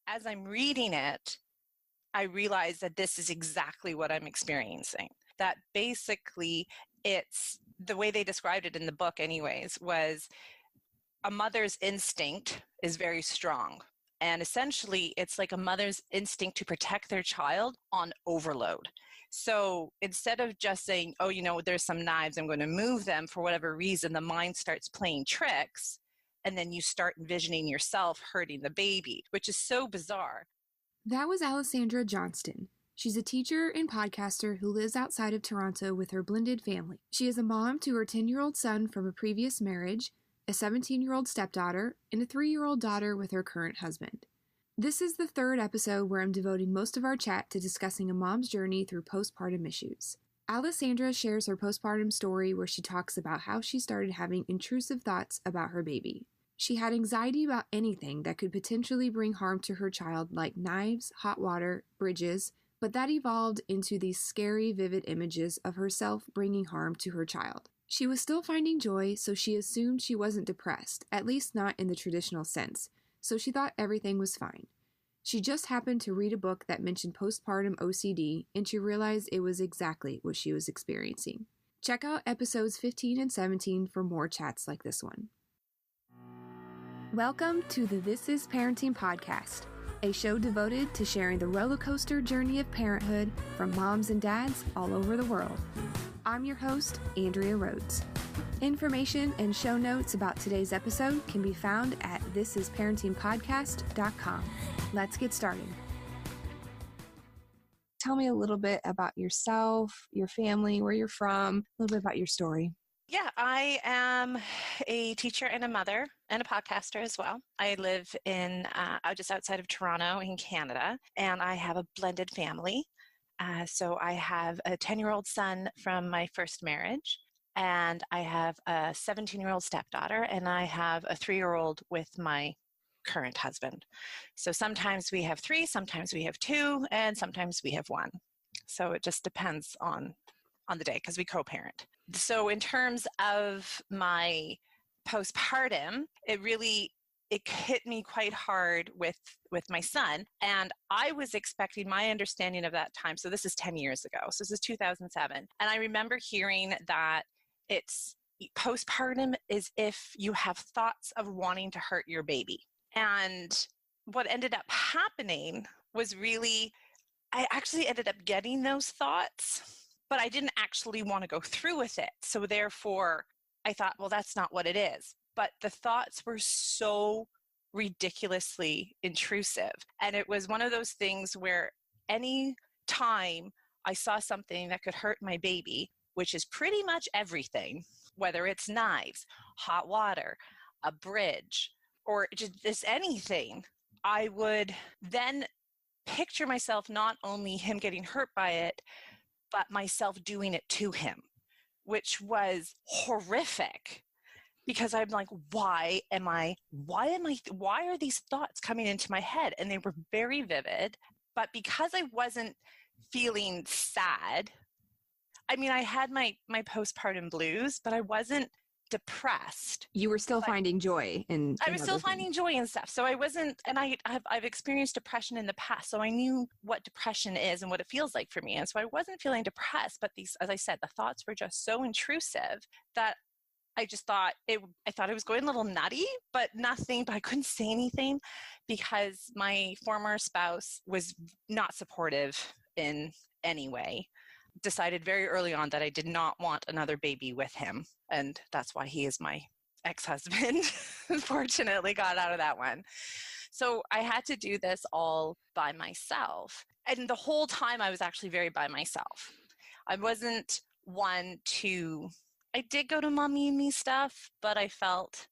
as I'm reading it, I realize that this is exactly what I'm experiencing. That basically it's the way they described it in the book anyways, was a mother's instinct is very strong. And essentially, it's like a mother's instinct to protect their child on overload. So instead of just saying, oh, there's some knives, I'm going to move them for whatever reason, the mind starts playing tricks. And then you start envisioning yourself hurting the baby, which is so bizarre. That was Alessandra Johnston. She's a teacher and podcaster who lives outside of Toronto with her blended family. She is a mom to her 10-year-old son from a previous marriage, a 17-year-old stepdaughter, and a 3-year-old daughter with her current husband. This is the third episode where I'm devoting most of our chat to discussing a mom's journey through postpartum issues. Alessandra shares her postpartum story where she talks about how she started having intrusive thoughts about her baby. She had anxiety about anything that could potentially bring harm to her child, like knives, hot water, bridges, but that evolved into these scary, vivid images of herself bringing harm to her child. She was still finding joy, so she assumed she wasn't depressed, at least not in the traditional sense, so she thought everything was fine. She just happened to read a book that mentioned postpartum OCD, and she realized it was exactly what she was experiencing. Check out episodes 15 and 17 for more chats like this one. Welcome to the This Is Parenting podcast, a show devoted to sharing the roller coaster journey of parenthood from moms and dads all over the world. I'm your host, Andrea Rhodes. Information and show notes about today's episode can be found at thisisparentingpodcast.com. Let's get started. Tell me a little bit about yourself, your family, where you're from, a little bit about your story. Yeah, I am a teacher and a mother and a podcaster as well. I live in just outside of Toronto in Canada, and I have a blended family. So I have a 10-year-old son from my first marriage, and I have a 17-year-old stepdaughter, and I have a 3-year-old with my current husband. So sometimes we have 3, sometimes we have 2, and sometimes we have 1. So it just depends on the day because we co-parent. So in terms of my postpartum, it hit me quite hard with my son. And I was expecting my understanding of that time. So this is 10 years ago. So this is 2007. And I remember hearing that it's postpartum is if you have thoughts of wanting to hurt your baby. And what ended up happening was I actually ended up getting those thoughts, but I didn't actually want to go through with it. So therefore, I thought, well, that's not what it is. But the thoughts were so ridiculously intrusive. And it was one of those things where any time I saw something that could hurt my baby, which is pretty much everything, whether it's knives, hot water, a bridge, or just anything, I would then picture myself not only him getting hurt by it, but myself doing it to him, which was horrific. Because I'm like, why are these thoughts coming into my head? And they were very vivid. But because I wasn't feeling sad, I mean, I had my postpartum blues, but I wasn't depressed. You were still finding joy in I was still finding joy and stuff. So I wasn't, and I've experienced depression in the past, so I knew what depression is and what it feels like for me. And so I wasn't feeling depressed, but these, as I said, the thoughts were just so intrusive that I just thought I thought I was going a little nutty, but I couldn't say anything because my former spouse was not supportive in any way. Decided very early on that I did not want another baby with him. And that's why he is my ex-husband. Unfortunately, got out of that one. So I had to do this all by myself. And the whole time I was actually very by myself. I wasn't one to... I did go to Mommy and Me stuff, but I felt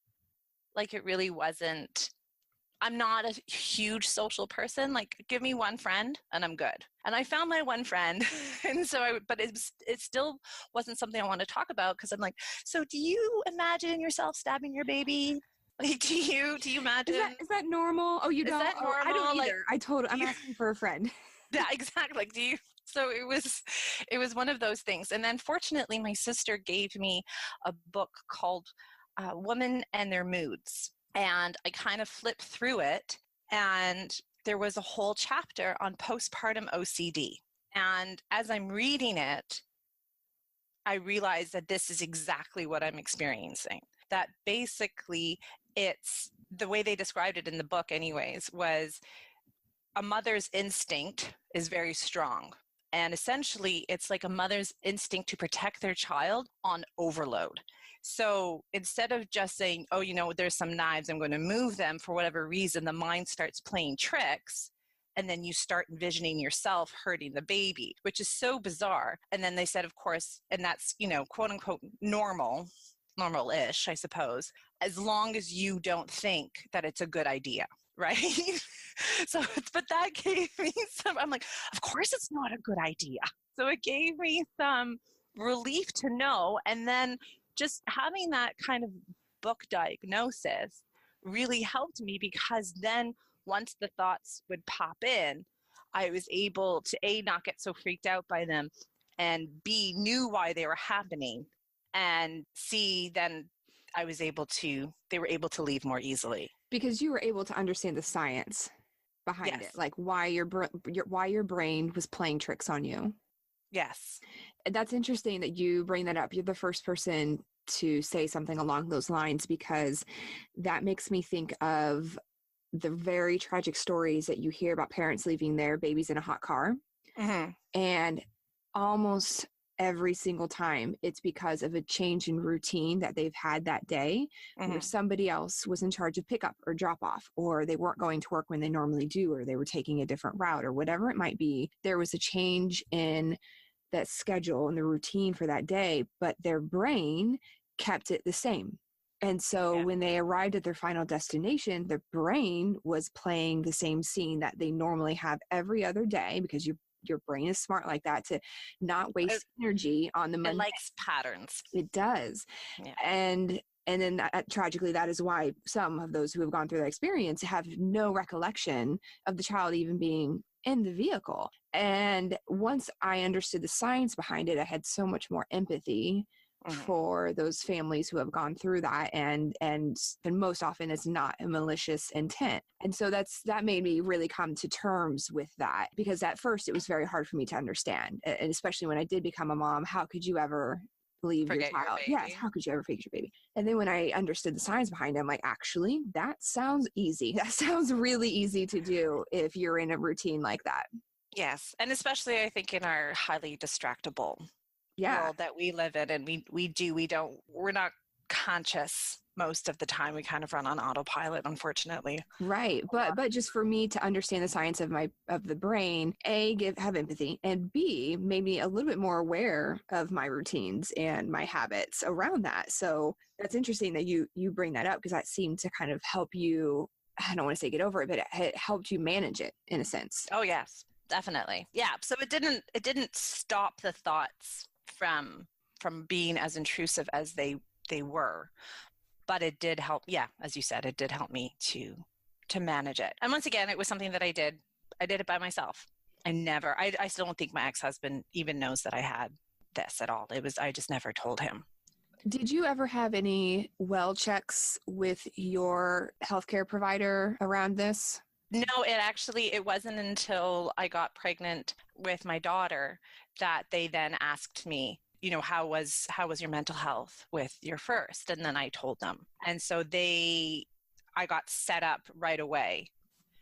like it really wasn't. I'm not a huge social person. Like, give me one friend and I'm good. And I found my one friend, and so but it still wasn't something I wanted to talk about because I'm like, so do you imagine yourself stabbing your baby? Like, do you imagine? Is that normal? Oh, you don't? Is that normal? I don't either. I'm asking for a friend. Yeah, exactly. Like, do you? So it was one of those things. And then fortunately, my sister gave me a book called Women and Their Moods. And I kind of flipped through it. And there was a whole chapter on postpartum OCD. And as I'm reading it, I realized that this is exactly what I'm experiencing. That basically it's the way they described it in the book anyways, was a mother's instinct is very strong. And essentially, it's like a mother's instinct to protect their child on overload. So instead of just saying, oh, there's some knives, I'm going to move them for whatever reason, the mind starts playing tricks. And then you start envisioning yourself hurting the baby, which is so bizarre. And then they said, of course, and that's, quote unquote, normal-ish, I suppose, as long as you don't think that it's a good idea. Right? But that gave me I'm like, of course it's not a good idea. So it gave me some relief to know. And then just having that kind of book diagnosis really helped me, because then once the thoughts would pop in, I was able to A, not get so freaked out by them, and B, knew why they were happening, and C, then they were able to leave more easily. Because you were able to understand the science behind it, like why your brain was playing tricks on you. Yes. That's interesting that you bring that up. You're the first person to say something along those lines, because that makes me think of the very tragic stories that you hear about parents leaving their babies in a hot car. Mm-hmm. And almost every single time it's because of a change in routine that they've had that day, where somebody else was in charge of pickup or drop off, or they weren't going to work when they normally do, or they were taking a different route, or whatever it might be. There was a change in that schedule and the routine for that day, but their brain kept it the same. And so when they arrived at their final destination, their brain was playing the same scene that they normally have every other day, because your brain is smart like that, to not waste energy on the Monday. It likes patterns. It does. Yeah. And then tragically, that is why some of those who have gone through that experience have no recollection of the child even being in the vehicle. And once I understood the science behind it, I had so much more empathy for those families who have gone through that, and most often it's not a malicious intent. And so that made me really come to terms with that, because at first it was very hard for me to understand, and especially when I did become a mom. How could you ever leave your child? Yes, how could you ever forget your baby? And then when I understood the science behind it, I'm like, actually, that sounds easy. That sounds really easy to do if you're in a routine like that. Yes, and especially I think in our highly distractible world that we live in, and we're not conscious most of the time. We kind of run on autopilot, unfortunately. Right. But just for me to understand the science of the brain, A, have empathy, and B, made me a little bit more aware of my routines and my habits around that. So that's interesting that you bring that up, because that seemed to kind of help you, I don't want to say get over it, but it helped you manage it in a sense. Oh, yes, definitely. Yeah. So it didn't stop the thoughts from being as intrusive as they were, but it did help. Yeah, as you said, it did help me to manage it. And once again, it was something that I did it by myself. I still don't think my ex-husband even knows that I had this at all. I just never told him. Did you ever have any well checks with your healthcare provider around this? No, it wasn't until I got pregnant with my daughter that they then asked me, how was your mental health with your first? And then I told them. And so I got set up right away.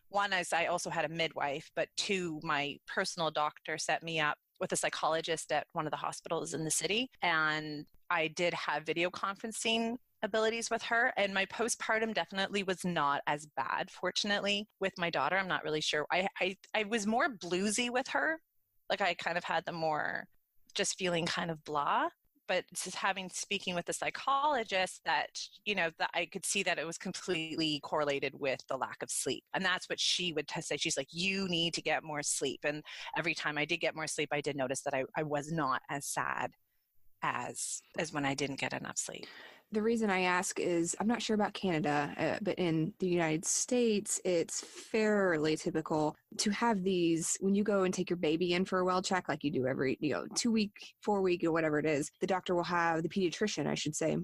One is I also had a midwife, but two, my personal doctor set me up with a psychologist at one of the hospitals in the city. And I did have video conferencing abilities with her, and my postpartum definitely was not as bad, fortunately. With my daughter, I'm not really sure. I was more bluesy with her. Like I kind of had the more just feeling kind of blah, but just speaking with the psychologist that I could see that it was completely correlated with the lack of sleep. And that's what she would say. She's like, you need to get more sleep. And every time I did get more sleep, I did notice that I was not as sad as when I didn't get enough sleep. The reason I ask is I'm not sure about Canada, but in the United States, it's fairly typical to have these when you go and take your baby in for a well check, like you do every 2 week, 4 week, or whatever it is. The doctor will have, the pediatrician, I should say,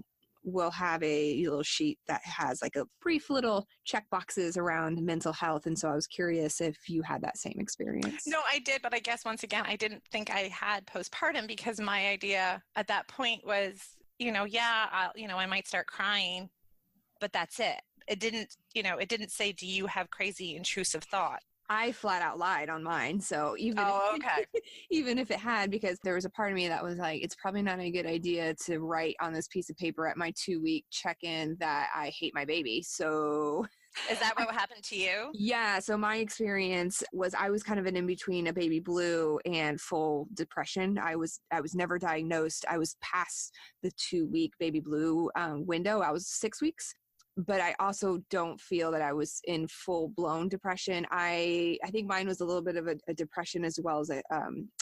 will have a little sheet that has like a brief little check boxes around mental health. And so I was curious if you had that same experience. No, I did, but I guess once again, I didn't think I had postpartum because my idea at that point was, I might start crying, but that's it. It didn't say, do you have crazy intrusive thought? I flat out lied on mine. So Okay. even if it had, because there was a part of me that was like, it's probably not a good idea to write on this piece of paper at my 2-week check-in that I hate my baby. So is that what happened to you? Yeah. So my experience was I was kind of an in-between a baby blue and full depression. I was never diagnosed. I was past the 2-week baby blue window. I was 6 weeks. But I also don't feel that I was in full-blown depression. I think mine was a little bit of a depression as well as a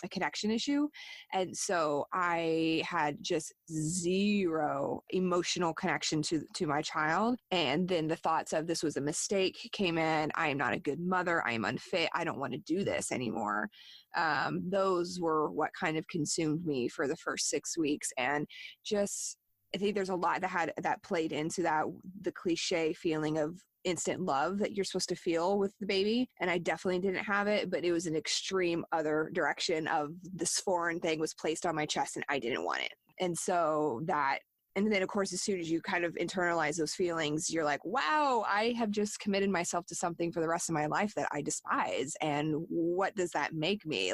connection issue. And so I had just zero emotional connection to my child. And then the thoughts of this was a mistake came in. I am not a good mother. I am unfit. I don't want to do this anymore. Those were what kind of consumed me for the first 6 weeks. And just I think there's a lot that played into that, the cliche feeling of instant love that you're supposed to feel with the baby. And I definitely didn't have it, but it was an extreme other direction of this foreign thing was placed on my chest and I didn't want it. And so and then, of course, as soon as you kind of internalize those feelings, you're like, wow, I have just committed myself to something for the rest of my life that I despise. And what does that make me?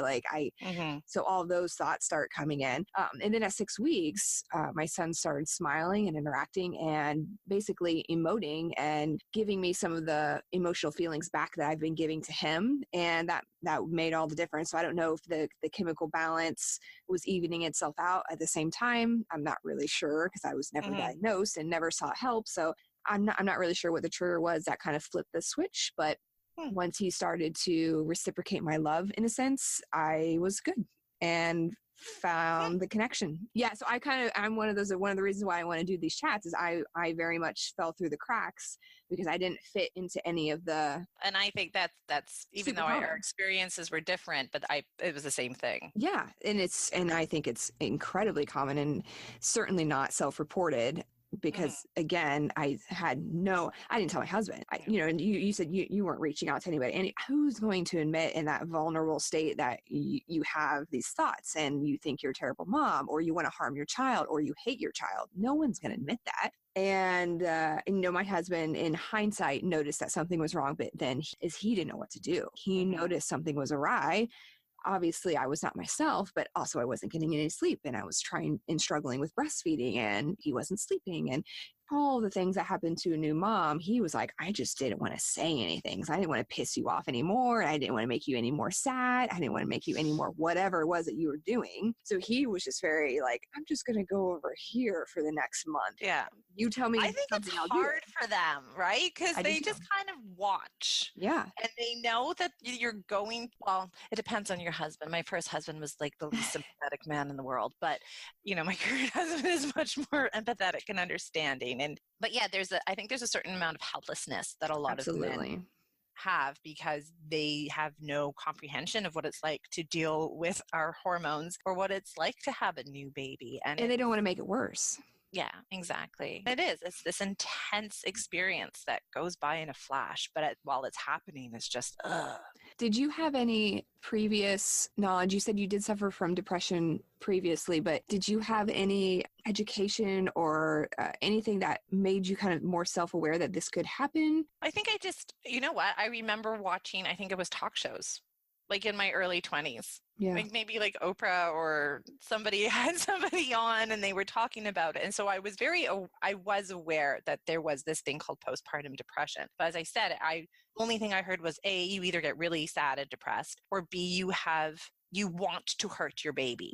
So all of those thoughts start coming in. And then at 6 weeks, my son started smiling and interacting and basically emoting and giving me some of the emotional feelings back that I've been giving to him. And that made all the difference. So I don't know if the chemical balance was evening itself out at the same time. I'm not really sure because I was never diagnosed and never sought help. So I'm not really sure what the trigger was that kind of flipped the switch. But once he started to reciprocate my love, in a sense, I was good and found the connection. Yeah. So I'm one of the reasons why I want to do these chats is I very much fell through the cracks because I didn't fit into any of the. And I think that's even though our experiences were different, but it was the same thing. Yeah. And I think it's incredibly common and certainly not self-reported. Because again, I didn't tell my husband, and you said you weren't reaching out to anybody, and who's going to admit in that vulnerable state that you have these thoughts and you think you're a terrible mom or you want to harm your child or you hate your child? No one's going to admit that. And my husband in hindsight noticed that something was wrong, but then he didn't know what to do. He noticed something was awry. Obviously I was not myself, but also I wasn't getting any sleep and I was trying and struggling with breastfeeding and he wasn't sleeping and all the things that happen to a new mom. He was like, I just didn't want to say anything because I didn't want to piss you off anymore. I didn't want to make you any more sad. I didn't want to make you any more whatever it was that you were doing. So he was just very like, I'm just going to go over here for the next month. Yeah. You tell me. I think it's hard for them, right? Because they just kind of watch. Yeah. And they know that you're going, well, it depends on your husband. My first husband was like the least sympathetic man in the world. But, my current husband is much more empathetic and understanding. But yeah, I think there's a certain amount of helplessness that a lot of men have because they have no comprehension of what it's like to deal with our hormones or what it's like to have a new baby. And they don't want to make it worse. Yeah, exactly. It's this intense experience that goes by in a flash, but while it's happening, it's just, ugh. Did you have any previous knowledge? You said you did suffer from depression previously, but did you have any education or anything that made you kind of more self-aware that this could happen? I think I remember watching, I think it was talk shows, like in my early 20s. Yeah. Like maybe like Oprah or somebody had somebody on and they were talking about it. And so I was aware that there was this thing called postpartum depression. But as I said, only thing I heard was A, you either get really sad and depressed, or B, you want to hurt your baby.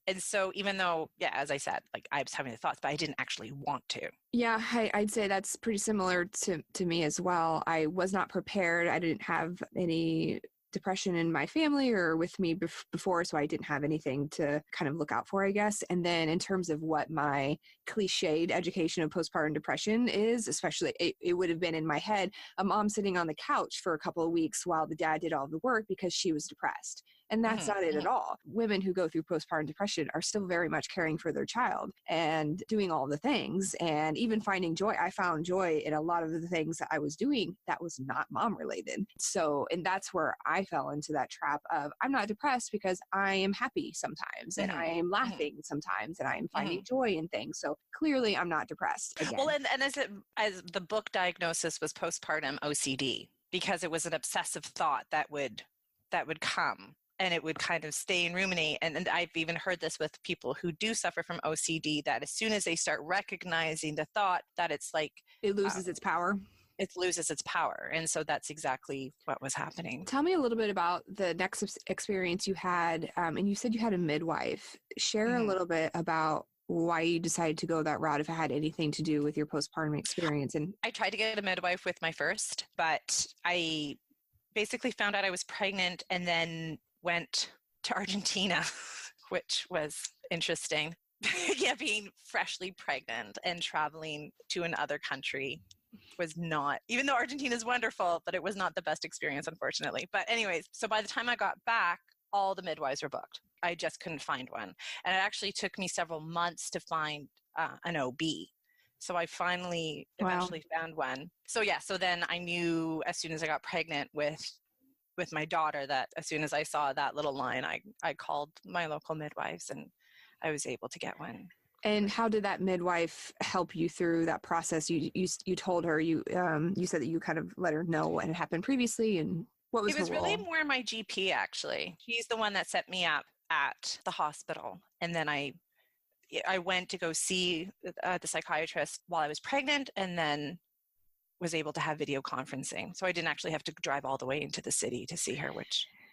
And so even though, yeah, as I said, like I was having the thoughts, but I didn't actually want to. Yeah, I'd say that's pretty similar to me as well. I was not prepared. I didn't have any depression in my family or with me before, so I didn't have anything to kind of look out for, I guess. And then in terms of what my cliched education of postpartum depression is, especially it would have been in my head, a mom sitting on the couch for a couple of weeks while the dad did all the work because she was depressed. And that's not it Mm-hmm. at all. Women who go through postpartum depression are still very much caring for their child and doing all the things and even finding joy. I found joy in a lot of the things that I was doing that was not mom related. So, and that's where I fell into that trap of I'm not depressed because I am happy sometimes and Mm-hmm. I am Mm-hmm. laughing sometimes and I am finding Mm-hmm. joy in things. So clearly I'm not depressed Well, again. and as the book diagnosis was postpartum OCD, because it was an obsessive thought that would come and it would kind of stay and ruminate. And I've even heard this with people who do suffer from OCD, that as soon as they start recognizing the thought, that it's like It loses its power. it loses its power. And so that's exactly what was happening. Tell me a little bit about the next experience you had. And you said you had a midwife. Share a Mm-hmm. little bit about why you decided to go that route, if it had anything to do with your postpartum experience. And I tried to get a midwife with my first, but I basically found out I was pregnant and then went to Argentina, which was interesting. Yeah, being freshly pregnant and traveling to another country was not, even though Argentina is wonderful, but it was not the best experience, unfortunately. But anyways, so by the time I got back, all the midwives were booked. I just couldn't find one. And it actually took me several months to find an OB. So I finally eventually found one. So yeah, so then I knew as soon as I got pregnant with my daughter that as soon as I saw that little line, I called my local midwives and I was able to get one. And how did that midwife help you through that process? You told her, you said that you kind of let her know what had happened previously, and what was It her was role? really more my GP, actually. She's the one that set me up at the hospital. And then I went to go see the psychiatrist while I was pregnant, and then was able to have video conferencing. So I didn't actually have to drive all the way into the city to see her,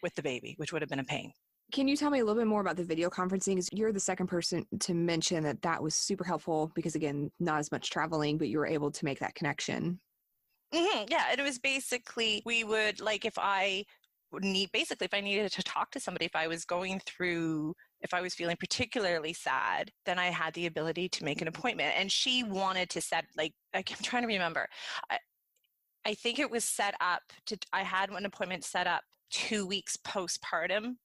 with the baby, which would have been a pain. Can you tell me a little bit more about the video conferencing? Because you're the second person to mention that was super helpful because, again, not as much traveling, but you were able to make that connection. Mm-hmm. Yeah, and it was basically, we would, like, if I needed to talk to somebody, if I was feeling particularly sad, then I had the ability to make an appointment. And she wanted to set, like, I'm trying to remember. I think it was set up I had an appointment set up 2 weeks postpartum.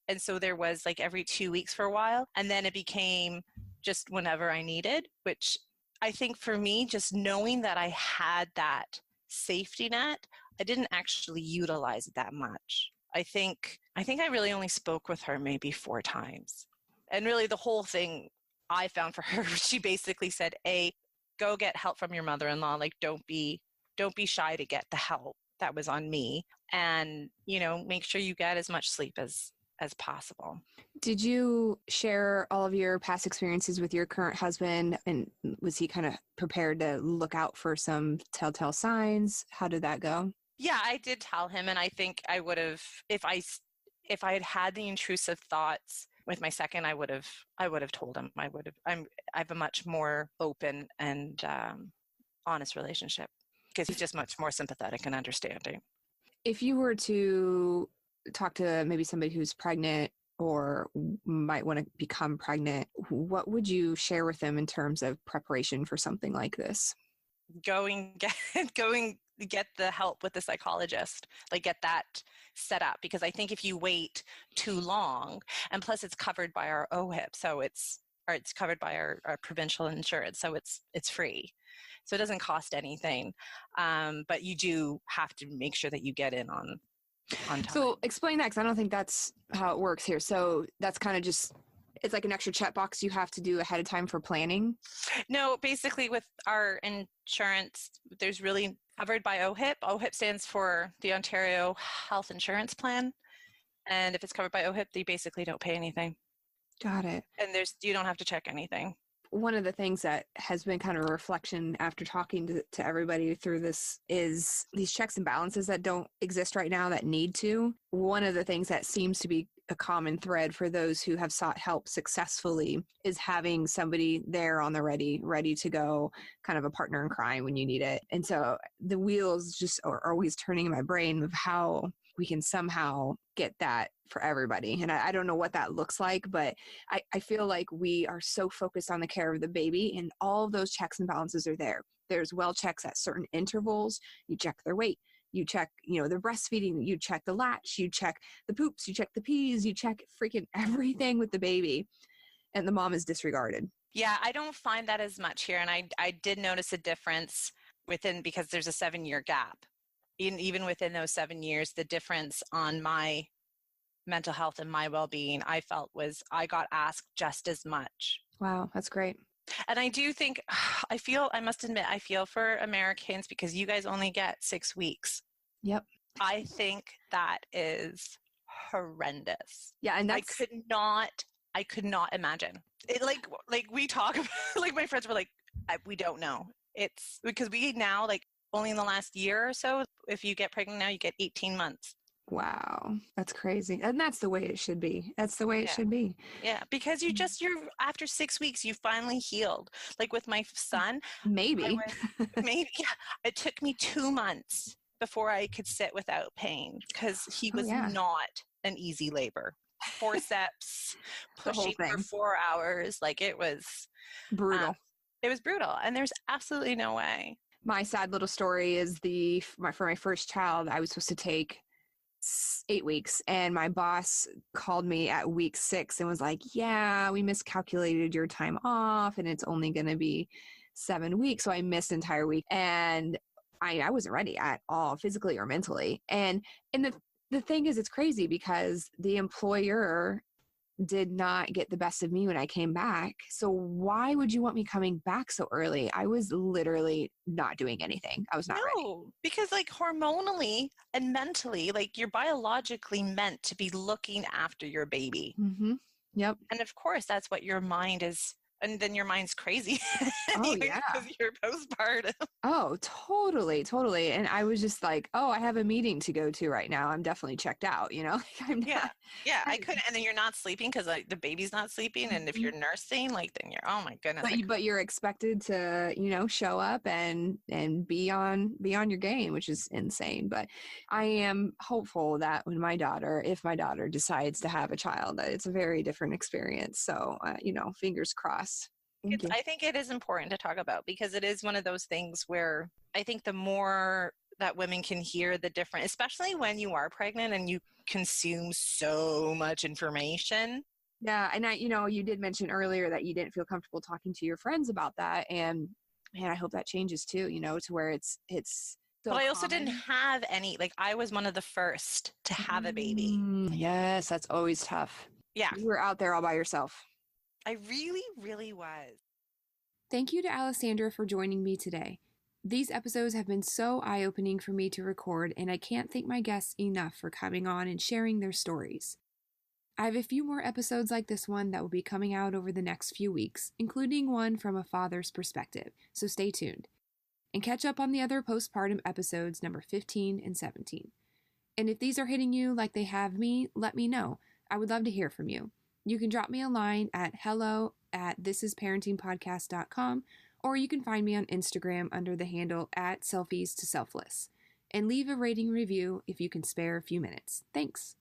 And so there was like every 2 weeks for a while. And then it became just whenever I needed, which I think for me, just knowing that I had that safety net, I didn't actually utilize it that much. I think I really only spoke with her maybe 4 times. And really the whole thing I found for her, she basically said, go get help from your mother-in-law. Like, don't be shy to get the help. That was on me. And, make sure you get as much sleep as possible. Did you share all of your past experiences with your current husband? And was he kind of prepared to look out for some telltale signs? How did that go? Yeah, I did tell him. And I think I would have, if I had had the intrusive thoughts with my second, I would have told him. I have a much more open and honest relationship because he's just much more sympathetic and understanding. If you were to talk to maybe somebody who's pregnant or might want to become pregnant, what would you share with them in terms of preparation for something like this? Get the help with the psychologist, like get that set up, because I think if you wait too long, and plus it's covered by our OHIP, so it's covered by our provincial insurance, so it's free. So it doesn't cost anything, but you do have to make sure that you get in on time. So explain that, because I don't think that's how it works here. So that's kind of just, it's like an extra checkbox you have to do ahead of time for planning? No, basically with our insurance, there's really covered by OHIP. OHIP stands for the Ontario Health Insurance Plan. And if it's covered by OHIP, they basically don't pay anything. Got it. And you don't have to check anything. One of the things that has been kind of a reflection after talking to everybody through this is these checks and balances that don't exist right now that need to. One of the things that seems to be a common thread for those who have sought help successfully is having somebody there on the ready to go, kind of a partner in crime when you need it. And so the wheels just are always turning in my brain of how we can somehow get that for everybody. And I don't know what that looks like, but I feel like we are so focused on the care of the baby, and all of those checks and balances are there. There's well checks at certain intervals. You check their weight, You check, the breastfeeding, you check the latch, you check the poops, you check the pees, you check freaking everything with the baby. And the mom is disregarded. Yeah, I don't find that as much here. And I did notice a difference because there's a 7-year gap. Even within those 7 years, the difference on my mental health and my well-being, I felt I got asked just as much. Wow, that's great. And I do think, I must admit, I feel for Americans because you guys only get 6 weeks. Yep. I think that is horrendous. Yeah, and I could not imagine it. Like we talk about, like my friends were like, we don't know. It's because we now, like, only in the last year or so, if you get pregnant now, you get 18 months. Wow, that's crazy. And that's the way it should be. That's the way it should be. Yeah, because you're after 6 weeks, you finally healed. Like with my son, maybe. It took me 2 months before I could sit without pain because he was not an easy labor. Forceps, pushing for 4 hours. Like, it was brutal. It was brutal. And there's absolutely no way. My sad little story is for my first child, I was supposed to take 8 weeks, and my boss called me at week 6 and was like, yeah, we miscalculated your time off and it's only going to be 7 weeks. So I missed an entire week, and I wasn't ready at all, physically or mentally. And the thing is, it's crazy because the employer did not get the best of me when I came back. So why would you want me coming back so early? I was literally not doing anything. I was not ready. Because, like, hormonally and mentally, like, you're biologically meant to be looking after your baby. Mm-hmm. Yep. And of course, that's what your mind is. And then your mind's crazy. Oh, yeah. Because you're postpartum. Oh, totally. Totally. And I was just like, oh, I have a meeting to go to right now. I'm definitely checked out, I'm not. Yeah. I couldn't. And then you're not sleeping because, like, the baby's not sleeping. And if you're nursing, like, then you're, oh my goodness. But you're expected to, show up and be on your game, which is insane. But I am hopeful that if my daughter decides to have a child, that it's a very different experience. So, fingers crossed. I think it is important to talk about because it is one of those things where I think the more that women can hear the different, especially when you are pregnant and you consume so much information. Yeah. And you did mention earlier that you didn't feel comfortable talking to your friends about that. And I hope that changes too, to where it's so but I also common. didn't have any, like, I was one of the first to have a baby. Yes. That's always tough. Yeah. You were out there all by yourself. I really, really was. Thank you to Alessandra for joining me today. These episodes have been so eye-opening for me to record, and I can't thank my guests enough for coming on and sharing their stories. I have a few more episodes like this one that will be coming out over the next few weeks, including one from a father's perspective, so stay tuned. And catch up on the other postpartum episodes, number 15 and 17. And if these are hitting you like they have me, let me know. I would love to hear from you. You can drop me a line at hello@thisisparentingpodcast.com, or you can find me on Instagram under the handle @selfies to selfless. And leave a rating review if you can spare a few minutes. Thanks.